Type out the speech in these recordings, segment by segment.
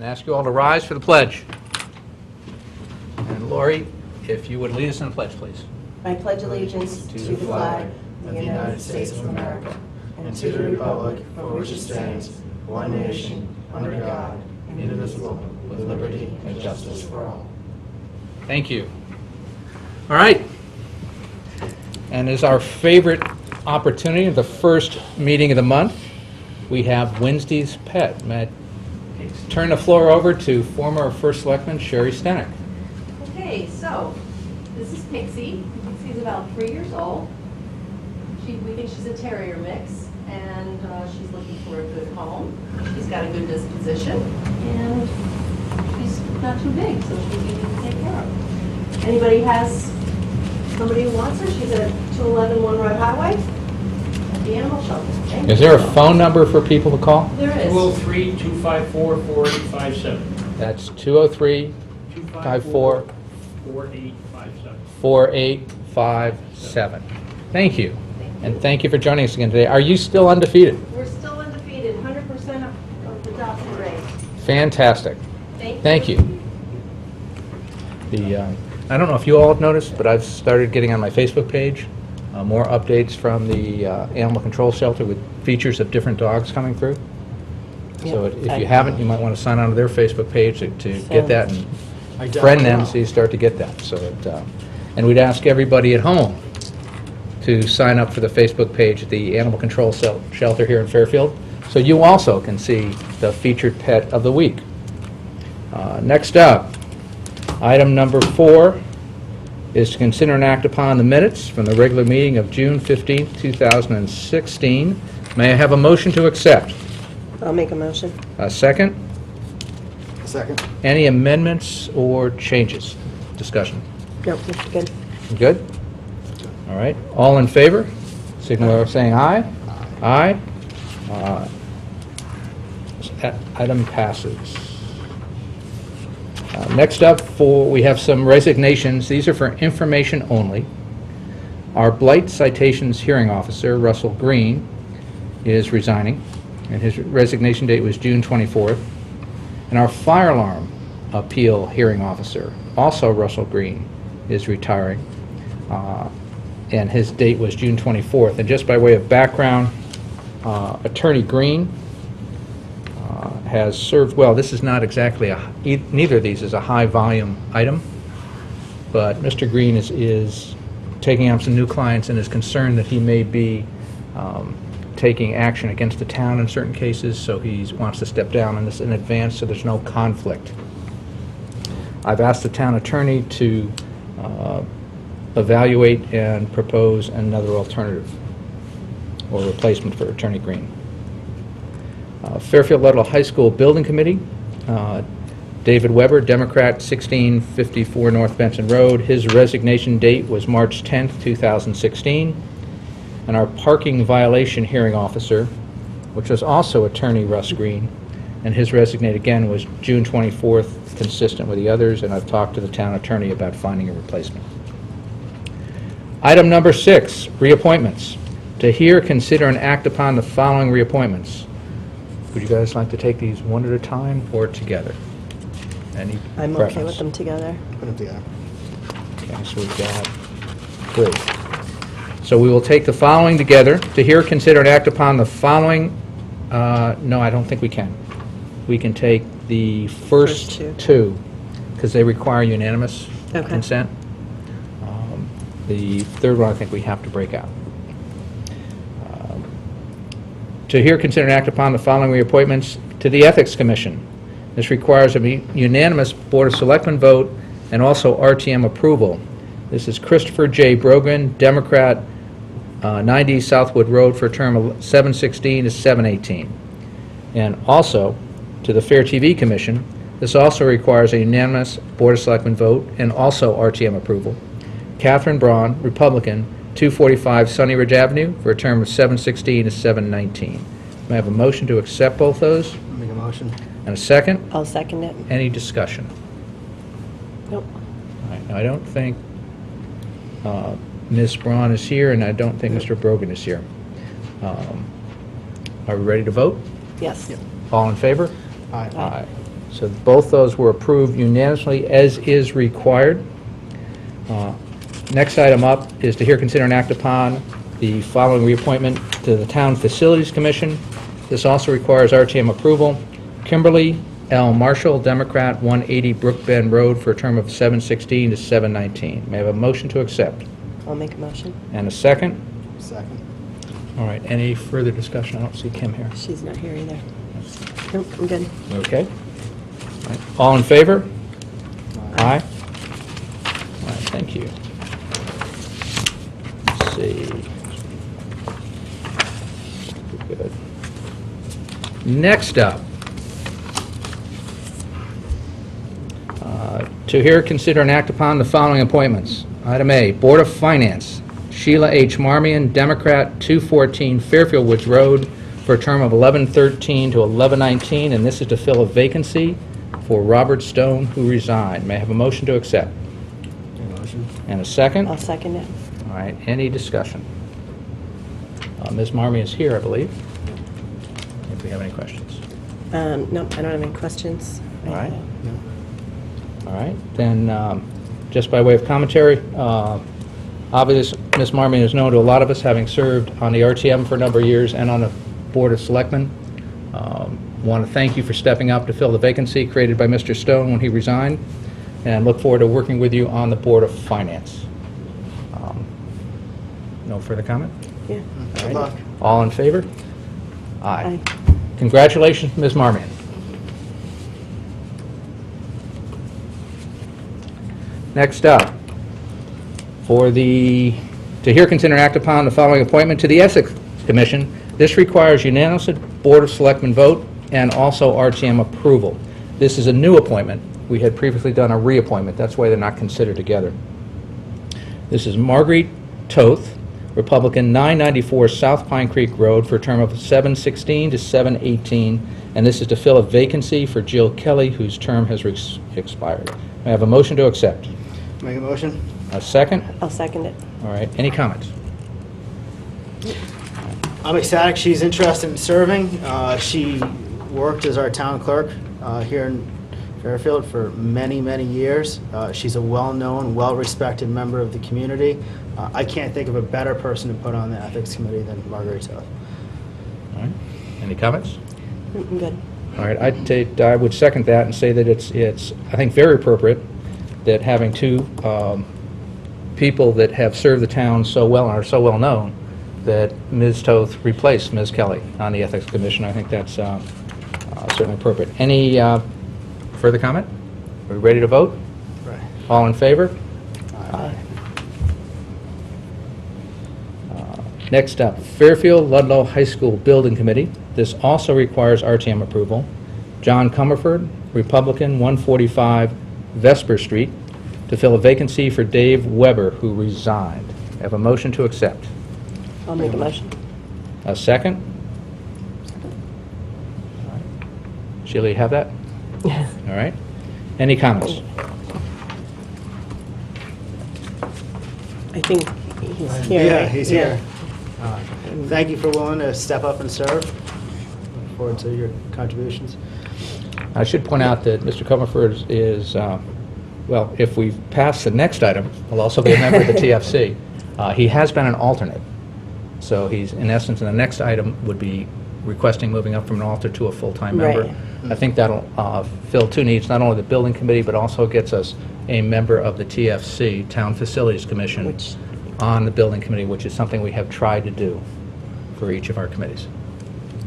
And ask you all to rise for the pledge. And Lori, if you would lead us in the pledge, please. I pledge allegiance to the flag of the United States of America and to the republic for which it stands, one nation, under God, indivisible, with liberty and justice for all. Thank you. All right. And as our favorite opportunity, the first meeting of the month, we have Wednesday's Pet. May I turn the floor over to former First Selectman Sherry Stenick. Okay, so this is Pixie. Pixie's about 3 years old. We think she's a terrier mix, and she's looking for a good home. She's got a good disposition, and she's not too big, so she's easy to take care of. Anybody has somebody who wants her? She's at 211 One Road Highway at the animal shelter. Thank Is you. there a phone number for people to call? There is. 203-254-4857. That's 203-54. 4857. 4857. Thank you. And thank you for joining us again today. Are you still undefeated? We're still undefeated, 100% of the adoption rate. Fantastic. Thank you. I don't know if you all have noticed, but I've started getting on my Facebook page more updates from the animal control shelter with features of different dogs coming through. So if you haven't, you might want to sign on to their Facebook page to get that and friend them so you start to get that. So that, and we'd ask everybody at home to sign up for the Facebook page at the Animal Control Shelter here in Fairfield, so you also can see the featured pet of the week. Next up, item number 4 is to consider and act upon the minutes from the regular meeting of June 15th, 2016. May I have a motion to accept? I'll make a motion. A second? Second. Any amendments or changes? Discussion. No, that's good. Good? All right. All in favor? Signal by saying aye. Aye. That item passes. Next up, we have some resignations. These are for information only. Our Blight Citations Hearing Officer, Russell Green, is resigning, and his resignation date was June 24th. And our Fire Alarm Appeal Hearing Officer, also Russell Green, is retiring, and his date was June 24th. And just by way of background, Attorney Green has served well. This is not exactly neither of these is a high-volume item, but Mr. Green is taking on some new clients and is concerned that he may be taking action against the town in certain cases, so he wants to step down on this in advance so there's no conflict. I've asked the town attorney to evaluate and propose another alternative or replacement for Attorney Green. Fairfield Ludlow High School Building Committee, David Weber, Democrat, 1654 North Benson Road. His resignation date was March 10th, 2016. And our Parking Violation Hearing Officer, which was also Attorney Russ Green, and his resignate again was June 24th, consistent with the others, and I've talked to the town attorney about finding a replacement. Item number 6, reappointments. To hear, consider, and act upon the following reappointments. Would you guys like to take these one at a time or together? Any I'm preference? okay with them together. Put them together. Okay, so we've got, good. So we will take the following together. To hear, consider, and act upon the following, no, I don't think we can. We can take the first two, because they require unanimous consent. The third one, I think we have to break out. To hear, consider, and act upon the following reappointments to the Ethics Commission. This requires a unanimous Board of Selectmen vote and also RTM approval. This is Christopher J. Brogan, Democrat, 90 Southwood Road, for a term of 7/16 to 7/18. And also, to the Fair TV Commission, this also requires a unanimous Board of Selectmen vote and also RTM approval. Catherine Braun, Republican, 245 Sunny Ridge Avenue, for a term of 7/16 to 7/19. May I have a motion to accept both those? Make a motion. And a second? I'll second it. Any discussion? Nope. All right, now, I don't think Ms. Braun is here, and I don't think Mr. Brogan is here. Are we ready to vote? Yes. Yep. All in favor? Aye. Aye. So both those were approved unanimously, as is required. Next item up is to hear, consider, and act upon the following reappointment to the Town Facilities Commission. This also requires RTM approval. Kimberly L. Marshall, Democrat, 180 Brook Bend Road, for a term of 7/16 to 7/19. May I have a motion to accept? I'll make a motion. And a second? Second. All right, any further discussion? I don't see Kim here. She's not here either. Nope, I'm good. Okay. All right. All in favor? Aye. All right, thank you. Let's see. Good. Next up, to hear, consider, and act upon the following appointments. Item A, Board of Finance, Sheila H. Marmion, Democrat, 214 Fairfield Woods Road, for a term of 11/13 to 11/19, and this is to fill a vacancy for Robert Stone, who resigned. May I have a motion to accept? Motion. And a second? I'll second it. All right, any discussion? Ms. Marmion is here, I believe, if we have any questions. Nope, I don't have any questions. All right. All right, then, just by way of commentary, obviously, Ms. Marmion is known to a lot of us, having served on the RTM for a number of years and on the Board of Selectmen. Want to thank you for stepping up to fill the vacancy created by Mr. Stone when he resigned, and look forward to working with you on the Board of Finance. No further comment? Yeah. All Good right. luck. All in favor? Aye. Aye. Congratulations, Ms. Marmion. Next up, to hear, consider, and act upon the following appointment to the Ethics Commission. This requires unanimous Board of Selectmen vote and also RTM approval. This is a new appointment. We had previously done a reappointment. That's why they're not considered together. This is Marguerite Toth, Republican, 994 South Pine Creek Road, for a term of 7/16 to 7/18, and this is to fill a vacancy for Jill Kelly, whose term has expired. May I have a motion to accept? Make a motion. A second? I'll second it. All right, any comments? I'm ecstatic she's interested in serving. She worked as our town clerk here in Fairfield for many, many years. She's a well-known, well-respected member of the community. I can't think of a better person to put on the Ethics Committee than Marguerite Toth. All right, any comments? I'm good. All right, I would second that and say that it's I think, very appropriate that having two people that have served the town so well and are so well known, that Ms. Toth replaced Ms. Kelly on the Ethics Commission. I think that's certainly appropriate. Any further comment? Are we ready to vote? Right. All in favor? Aye. Next up, Fairfield Ludlow High School Building Committee. This also requires RTM approval. John Comerford, Republican, 145 Vesper Street, to fill a vacancy for Dave Weber, who resigned. I have a motion to accept. I'll make a motion. A second? All right. Sheila, you have that? All right. Any comments? I think he's here. Yeah, right? he's here. Thank you for willing to step up and serve. Look forward to your contributions. I should point out that Mr. Comerford is, well, if we pass the next item, will also be a member of the TFC. He has been an alternate. So he's, in essence, in the next item would be requesting moving up from an alternate to a full-time member. Right. I think that'll fill two needs, not only the building committee, but also gets us a member of the TFC, Town Facilities Commission, Which- on the building committee, which is something we have tried to do for each of our committees.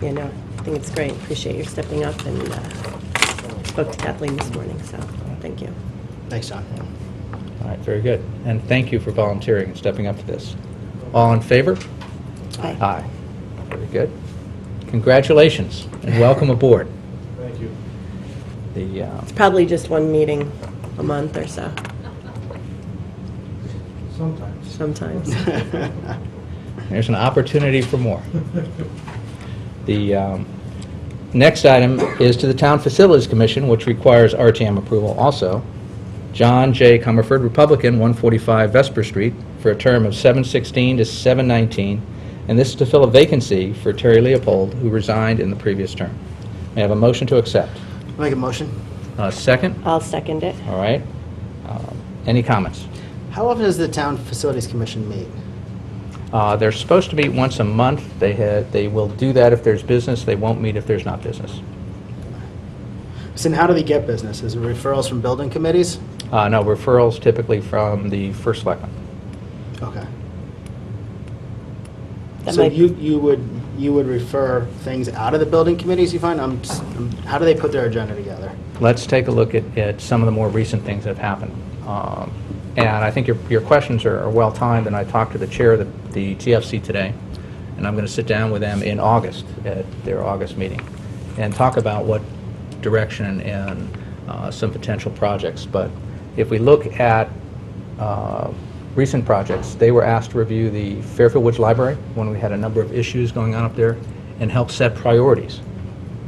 Yeah, no, I think it's great. Appreciate your stepping up, and spoke to Kathleen this morning, so thank you. Thanks, John. All right, very good. And thank you for volunteering and stepping up to this. All in favor? Aye. Aye. Very good. Congratulations and welcome aboard. Thank you. The, Probably just one meeting a month or so, sometimes. there's an opportunity for more. The next item is to the Town Facilities Commission, which requires RTM approval also. John J. Comerford, Republican, 145 Vesper Street, for a term of 7/16 to 7/19, and this is to fill a vacancy for Terry Leopold, who resigned in the previous term. May I have a motion to accept? Make a motion. Second? I'll second it. All right. Any comments? How often does the Town Facilities Commission meet? They're supposed to meet once a month. They will do that if there's business. They won't meet if there's not business. So then how do they get business? Is it referrals from building committees? No, referrals typically from the first selectman. Okay. That So might- you would refer things out of the building committees, you find? How do they put their agenda together? Let's take a look at some of the more recent things that have happened. And I think your questions are well-timed, and I talked to the chair of the TFC today, and I'm going to sit down with them in August, at their August meeting, and talk about what direction and some potential projects. But if we look at recent projects, they were asked to review the Fairfield Woods Library when we had a number of issues going on up there and help set priorities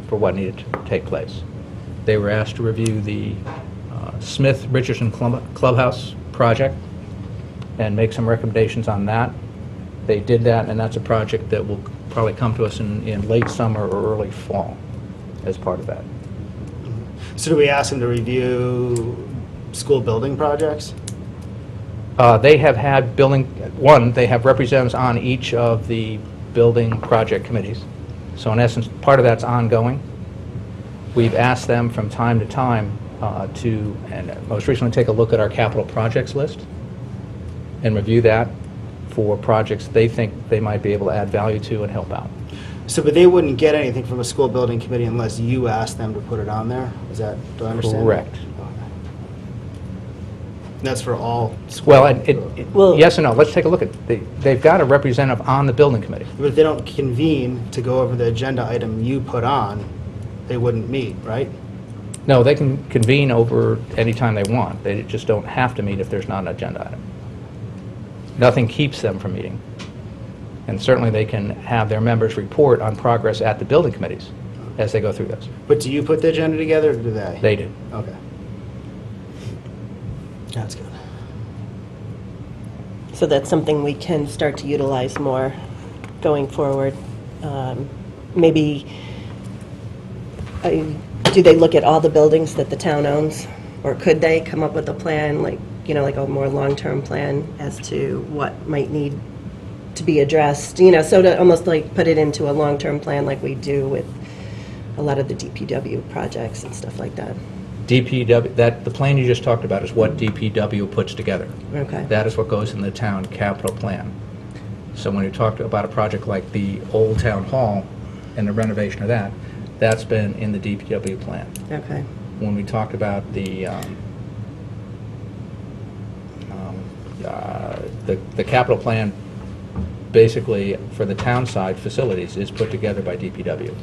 for what needed to take place. They were asked to review the Smith Richardson Clubhouse project and make some recommendations on that. They did that, and that's a project that will probably come to us in late summer or early fall as part of that. So do we ask them to review school building projects? They have had they have representatives on each of the building project committees. So in essence, part of that's ongoing. We've asked them from time to time and most recently, take a look at our capital projects list and review that for projects they think they might be able to add value to and help out. So, but they wouldn't get anything from a school building committee unless you asked them to put it on there? Do I understand? Correct. Okay. That's for all schools? Well, Well- yes and no. Let's take a look at, they've got a representative on the building committee. But if they don't convene to go over the agenda item you put on, they wouldn't meet, right? No, they can convene over any time they want. They just don't have to meet if there's not an agenda item. Nothing keeps them from meeting. And certainly they can have their members report on progress at the building committees as they go through this. But do you put the agenda together, or do they? They do. Okay. That's good. So that's something we can start to utilize more going forward. Maybe, do they look at all the buildings that the town owns? Or could they come up with a plan, like a more long-term plan as to what might need to be addressed? So to almost like put it into a long-term plan like we do with a lot of the DPW projects and stuff like that. DPW, the plan you just talked about is what DPW puts together. Okay. That is what goes in the town capital plan. So when you talk about a project like the old town hall and the renovation of that, that's been in the DPW plan. Okay. When we talked about the capital plan, basically for the town side facilities is put together by DPW.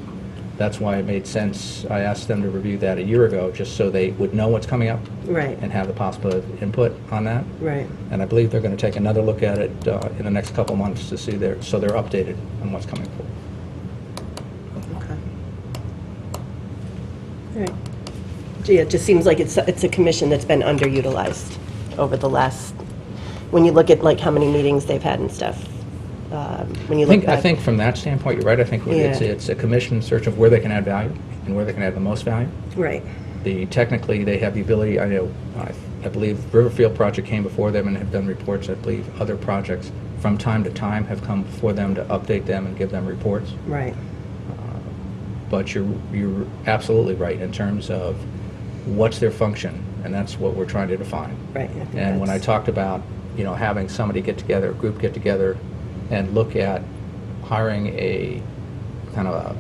That's why it made sense. I asked them to review that a year ago, just so they would know what's coming up Right. and have the possible input on that. Right. And I believe they're going to take another look at it in the next couple months to see so they're updated on what's coming forward. Okay. All right. Gee, it just seems like it's a commission that's been underutilized over the last, when you look at like how many meetings they've had and stuff. When you look I back. think from that standpoint, you're right. I think Yeah. it's a commission in search of where they can add value and where they can add the most value. Right. Technically, they have the ability, I believe Riverfield project came before them and have done reports. I believe other projects from time to time have come before them to update them and give them reports. Right. But you're absolutely right in terms of what's their function, and that's what we're trying to define. Right. I think And when I that's- talked about, having somebody get together, a group get together, and look at hiring a kind of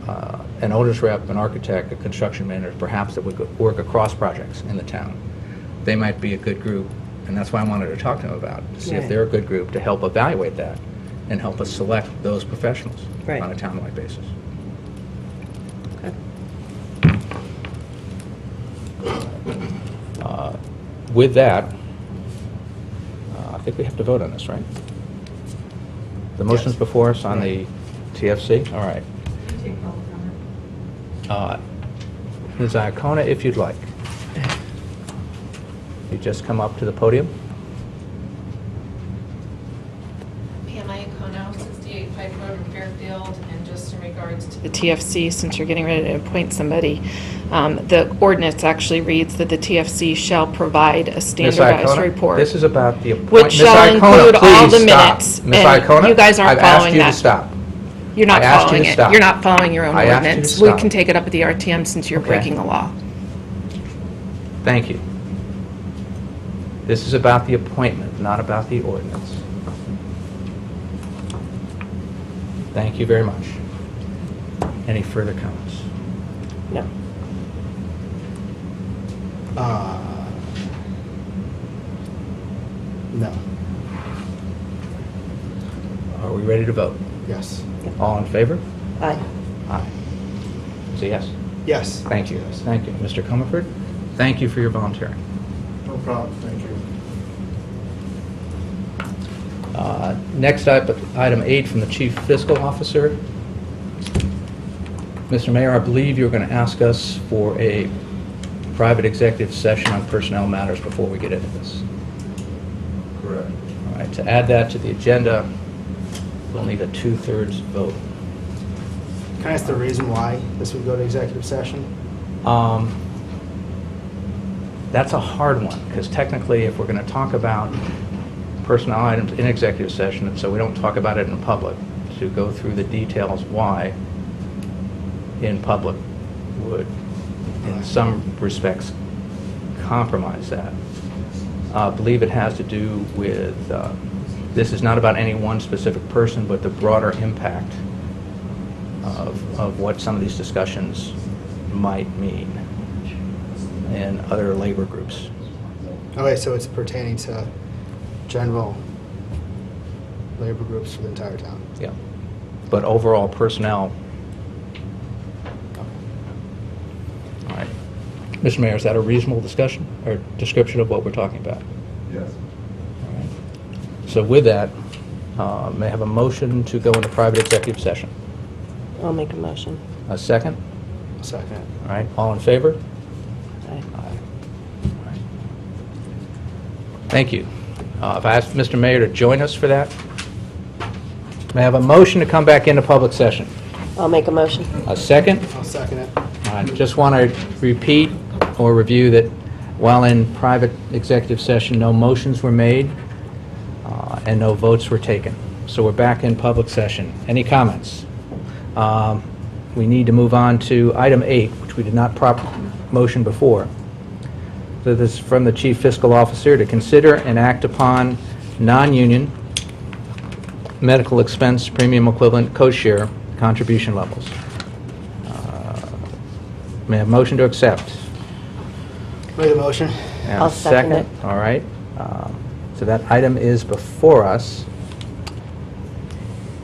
an owner's rep, an architect, a construction manager, perhaps that would work across projects in the town, they might be a good group, and that's why I wanted to talk to them about, to see if Right. they're a good group to help evaluate that and help us select those professionals Right. on a townwide basis. Okay. With that, I think we have to vote on this, right? The motion's before us on the TFC? All right. Ms. Iacona, if you'd like. You just come up to the podium. Pam Iacono, 68 Pike Road in Fairfield, and just in regards to the TFC, since you're getting ready to appoint somebody. The ordinance actually reads that the TFC shall provide a Ms. standardized Iacona, report. this is about the appointment. Which shall include all the minutes, Ms. and Iacona, you guys aren't I've asked following you to that. stop. You're not I asked you following to it. stop. You're not following your own I asked you to ordinance. We stop. can take it up at the RTM since you're Okay. breaking the law. Thank you. This is about the appointment, not about the ordinance. Thank you very much. Any further comments? No. No. Are we ready to vote? Yes. All in favor? Aye. Aye. So yes. Yes. Thank you. Thank you. Mr. Comerford, thank you for your volunteering. No problem, thank you. Next up, item 8 from the Chief Fiscal Officer. Mr. Mayor, I believe you're going to ask us for a private executive session on personnel matters before we get into this. Correct. All right, to add that to the agenda, we'll need a 2/3 vote. Can I ask the reason why this would go to executive session? That's a hard one, because technically, if we're going to talk about personnel items in executive session, and so we don't talk about it in public, to go through the details why in public would, in some respects, compromise that. I believe it has to do with, this is not about any one specific person, but the broader impact of what some of these discussions might mean in other labor groups. Okay, so it's pertaining to general labor groups for the entire town. Yeah. But overall personnel. All right. Mr. Mayor, is that a reasonable discussion or description of what we're talking about? Yes. All right. So with that, may I have a motion to go into private executive session? I'll make a motion. A second? Second. All right. All in favor? Aye. Aye. All right. Thank you. If I ask Mr. Mayor to join us for that, may I have a motion to come back into public session? I'll make a motion. A second? I'll second it. I just want to repeat or review that while in private executive session, no motions were made and no votes were taken. So we're back in public session. Any comments? We need to move on to item 8, which we did not motion before. So this is from the Chief Fiscal Officer to consider and act upon non-union medical expense premium equivalent co-share contribution levels. May I have a motion to accept? Make a motion. And a I'll second it. All right. So that item is before us.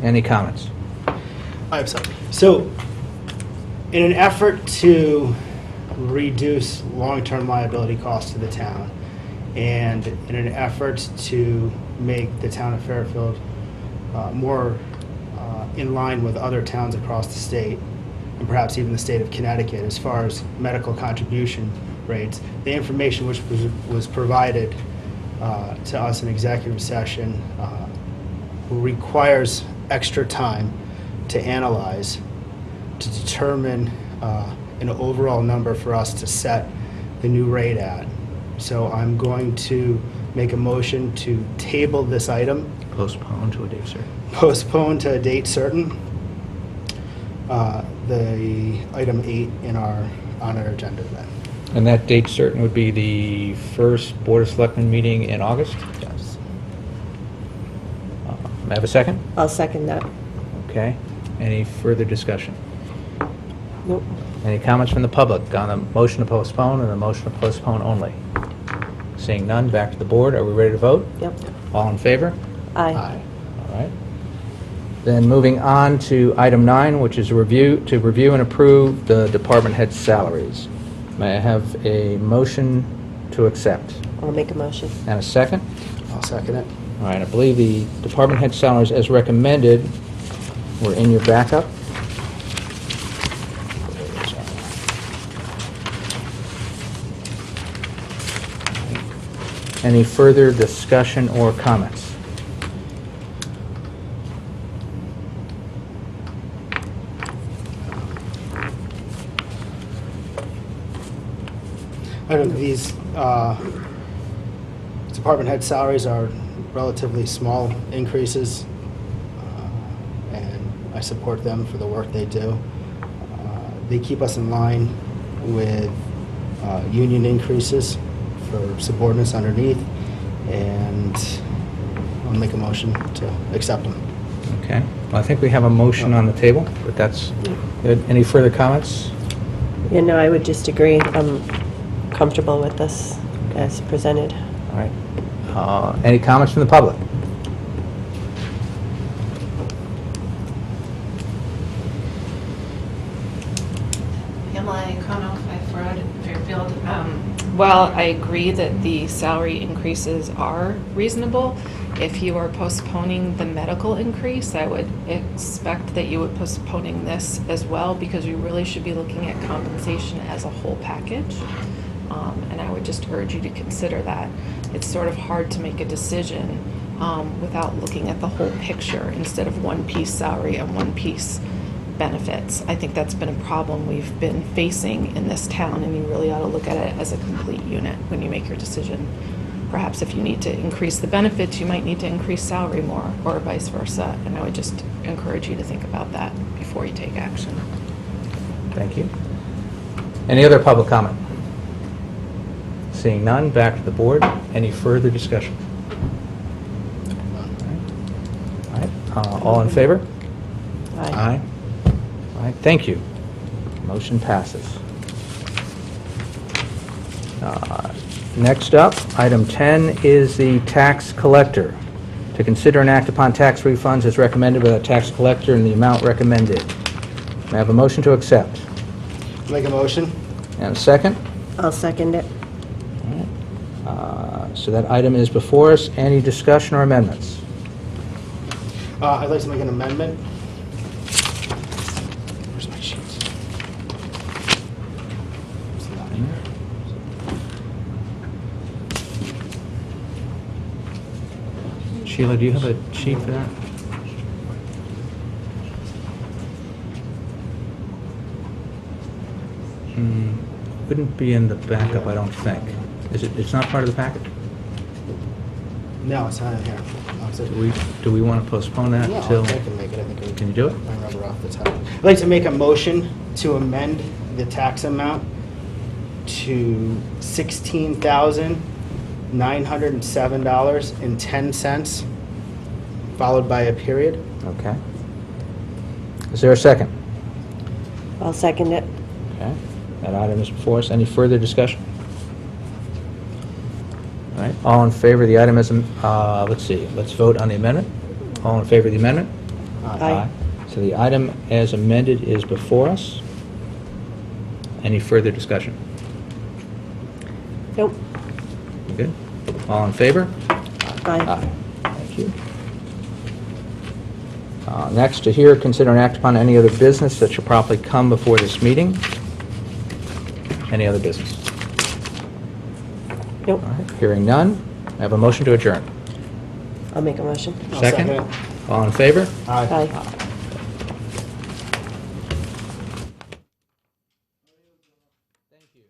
Any comments? I have some. So, in an effort to reduce long-term liability costs to the town, and in an effort to make the town of Fairfield more in line with other towns across the state, and perhaps even the state of Connecticut, as far as medical contribution rates, the information which was provided to us in executive session requires extra time to analyze, to determine an overall number for us to set the new rate at. So I'm going to make a motion to table this item, Postpone to a date certain. postpone to a date certain, the item 8 on our agenda then. And that date certain would be the first Board of Selectmen meeting in August? Yes. May I have a second? I'll second that. Okay. Any further discussion? Nope. Any comments from the public on the motion to postpone and the motion to postpone only? Seeing none, back to the board. Are we ready to vote? Yep. All in favor? Aye. All right. Then moving on to item 9, which is to review and approve the department head salaries. May I have a motion to accept? I'll make a motion. And a second? I'll second it. All right, I believe the department head salaries as recommended were in your backup. Any further discussion or comments? I don't, these department head salaries are relatively small increases, and I support them for the work they do. They keep us in line with union increases for subordinates underneath, and I'll make a motion to accept them. Okay. Well, I think we have a motion on the table, but that's good. Any further comments? Yeah, no, I would just agree. I'm comfortable with this as presented. All right. Any comments from the public? Emily Cono, 5 Road, Fairfield. Well, I agree that the salary increases are reasonable. If you are postponing the medical increase, I would expect that you would postponing this as well, because we really should be looking at compensation as a whole package. And I would just urge you to consider that. It's sort of hard to make a decision without looking at the whole picture instead of one piece salary and one piece benefits. I think that's been a problem we've been facing in this town, and you really ought to look at it as a complete unit when you make your decision. Perhaps if you need to increase the benefits, you might need to increase salary more, or vice versa. And I would just encourage you to think about that before you take action. Thank you. Any other public comment? Seeing none, back to the board. Any further discussion? All right. All in favor? Aye. All right, thank you. Motion passes. Next up, item 10 is the tax collector. To consider and act upon tax refunds as recommended by the tax collector in the amount recommended. May I have a motion to accept? Make a motion? And a second? I'll second it. So that item is before us. Any discussion or amendments? I'd like to make an amendment. Where's my sheets? It's not here. Sheila, do you have a sheet for that? Wouldn't be in the backup, I don't think. Is it? It's not part of the packet? No, it's not in here. Oh, is it- Do we want to postpone that No, till? I can make it. I think Can you do it? I remember off the top. I'd like to make a motion to amend the tax amount to $16,907.10, followed by a period. Okay. Is there a second? I'll second it. Okay. That item is before us. Any further discussion? All right. All in favor of the item as, let's see, let's vote on the amendment. All in favor of the amendment? Aye. So the item as amended is before us. Any further discussion? Nope. You good? All in favor? Aye. Thank you. Next, to hear, consider, and act upon any other business that should properly come before this meeting. Any other business? Nope. All right. Hearing none, I have a motion to adjourn. I'll make a motion. I'll Second? second it. All in favor? Aye. Aye. Thank you.